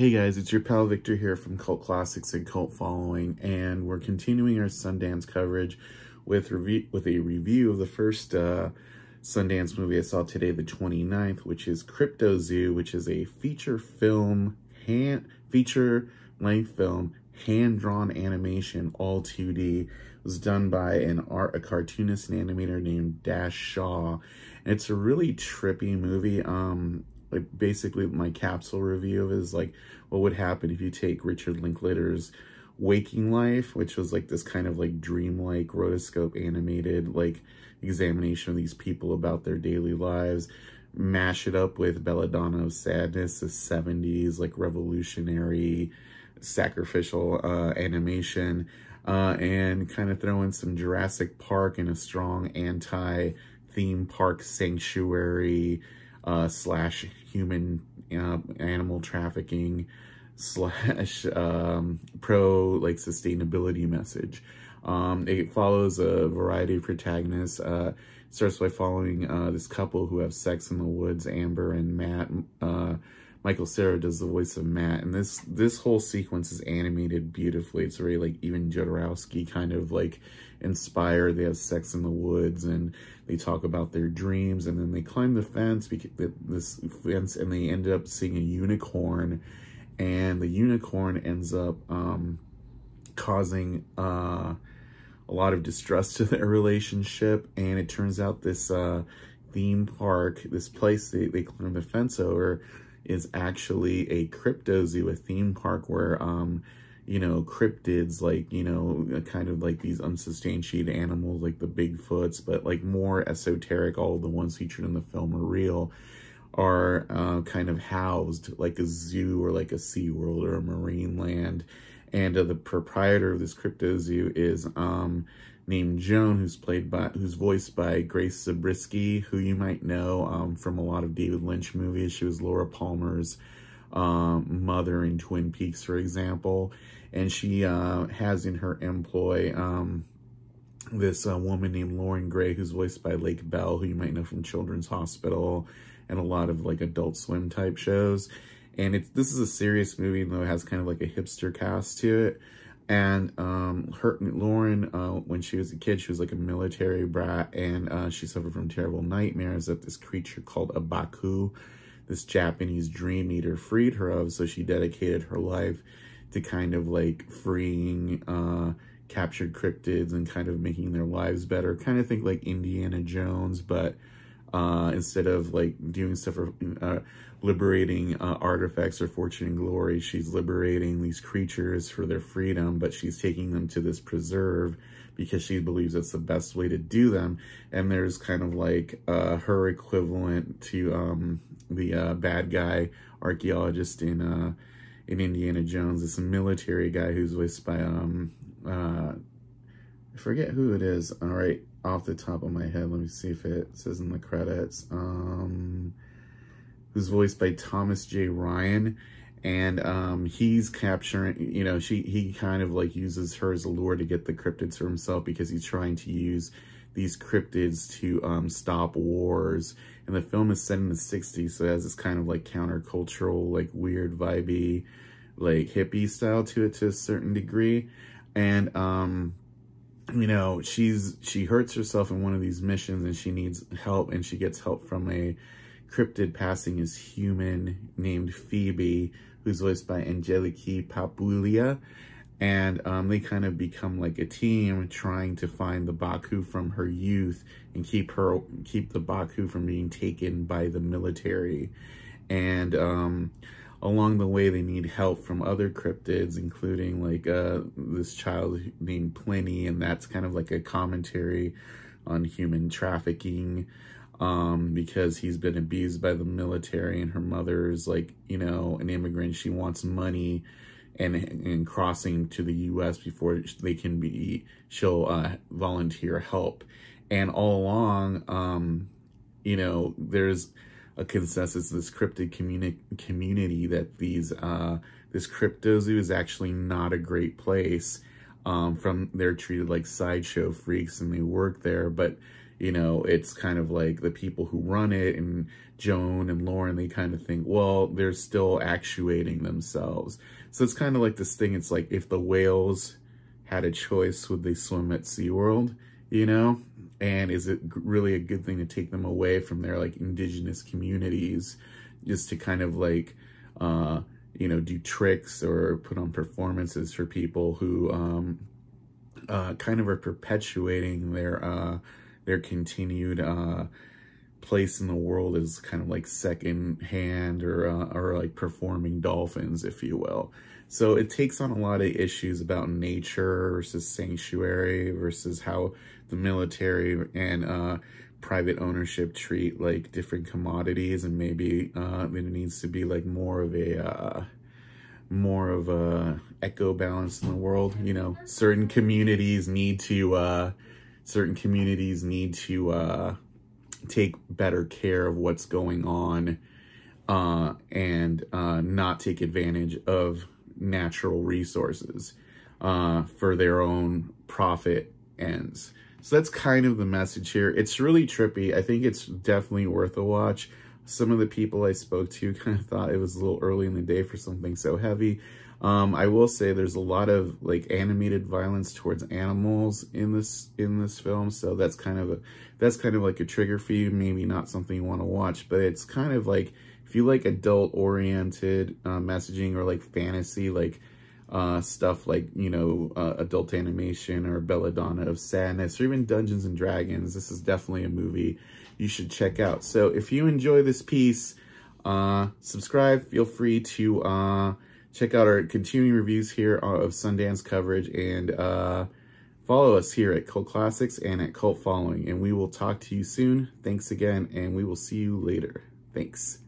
Hey guys, it's your pal Victor here from Cult Classics and Cult Following, and we're continuing our Sundance coverage with a review of the first Sundance movie I saw today, the 29th, which is CRYPTOZOO, which is a feature-length film, hand-drawn animation, all 2D. It was done by a cartoonist and animator named Dash Shaw, and it's a really trippy movie. Like basically my capsule review of it is like what would happen if you take Richard Linklater's Waking Life, which was like this kind of like dreamlike rotoscope animated like examination of these people about their daily lives, mash it up with Belladonna of Sadness, the 70s like revolutionary sacrificial animation, and kind of throw in some Jurassic Park and a strong anti-theme park sanctuary slash human animal trafficking slash pro like sustainability message. It follows a variety of protagonists. Starts by following this couple who have sex in the woods, Amber and Matt. Michael Cera does the voice of Matt, and this whole sequence is animated beautifully. It's very like even Jodorowsky kind of like inspired. They have sex in the woods and they talk about their dreams, and then they climb the fence, and they ended up seeing a unicorn, and the unicorn ends up causing a lot of distrust to their relationship. And it turns out this theme park, this place they climb the fence over, is actually a CRYPTOZOO, a theme park where, you know, cryptids, like, you know, kind of like these unsubstantiated animals, like the Bigfoots, but like more esoteric, all of the ones featured in the film are real, are kind of housed like a zoo or like a SeaWorld or a marine land. And the proprietor of this CRYPTOZOO is named Joan, who's voiced by Grace Zabriskie, who you might know from a lot of David Lynch movies. She was Laura Palmer's mother in Twin Peaks, for example. And she has in her employ this woman named Lauren Gray, who's voiced by Lake Bell, who you might know from Children's Hospital and a lot of like Adult Swim type shows. And this is a serious movie, even though it has kind of like a hipster cast to it. And Lauren, when she was a kid, she was like a military brat, and she suffered from terrible nightmares that this creature called a baku, this Japanese dream eater, freed her of. So she dedicated her life to kind of like freeing captured cryptids and kind of making their lives better. Kind of think like Indiana Jones, but instead of like doing stuff for liberating artifacts or fortune and glory, she's liberating these creatures for their freedom, but she's taking them to this preserve because she believes that's the best way to do them. And there's kind of like her equivalent to the bad guy archaeologist in Indiana Jones, this military guy who's voiced by I forget who it is. All right, off the top of my head, let me see if it says in the credits. Who's voiced by Thomas J. Ryan, and he's capturing, you know, he kind of like uses her as a lure to get the cryptids for himself, because he's trying to use these cryptids to stop wars. And the film is set in the 60s, so it has this kind of like countercultural, like weird vibey, like hippie style to it to a certain degree. And you know, she hurts herself in one of these missions and she needs help, and she gets help from a cryptid passing as human named Phoebe, who's voiced by Angeliki Papulia. And they kind of become like a team trying to find the baku from her youth and keep the baku from being taken by the military. And along the way, they need help from other cryptids, including like this child named Pliny, and that's kind of like a commentary on human trafficking, because he's been abused by the military, and her mother's like, you know, an immigrant. She wants money and crossing to the U.S. before they can she'll volunteer help. And all along, you know, there's a consensus, this cryptid community, that this CRYPTOZOO is actually not a great place. They're treated like sideshow freaks and they work there, but you know, it's kind of like the people who run it and Joan and Lauren, they kind of think, well, they're still actuating themselves. So it's kind of like this thing. It's like, if the whales had a choice, would they swim at SeaWorld, you know? And is it really a good thing to take them away from their like indigenous communities just to kind of like, you know, do tricks or put on performances for people who kind of are perpetuating their continued place in the world as kind of like second hand or like performing dolphins, if you will. So it takes on a lot of issues about nature versus sanctuary versus how the military and private ownership treat like different commodities, and maybe there needs to be like more of a echo balance in the world. You know, certain communities need to take better care of what's going on and not take advantage of natural resources for their own profit ends. So that's kind of the message here. It's really trippy. I think it's definitely worth a watch. Some of the people I spoke to kind of thought it was a little early in the day for something so heavy. I will say there's a lot of like animated violence towards animals in this film, so that's kind of like a trigger for you. Maybe not something you want to watch, but it's kind of like, if you like adult oriented messaging or like fantasy, like stuff like, you know, adult animation or Belladonna of Sadness or even Dungeons and Dragons, this is definitely a movie you should check out. So if you enjoy this piece, subscribe. Feel free to check out our continuing reviews here of Sundance coverage, and follow us here at Cult Classics and at Cult Following, and we will talk to you soon. Thanks again, and we will see you later. Thanks.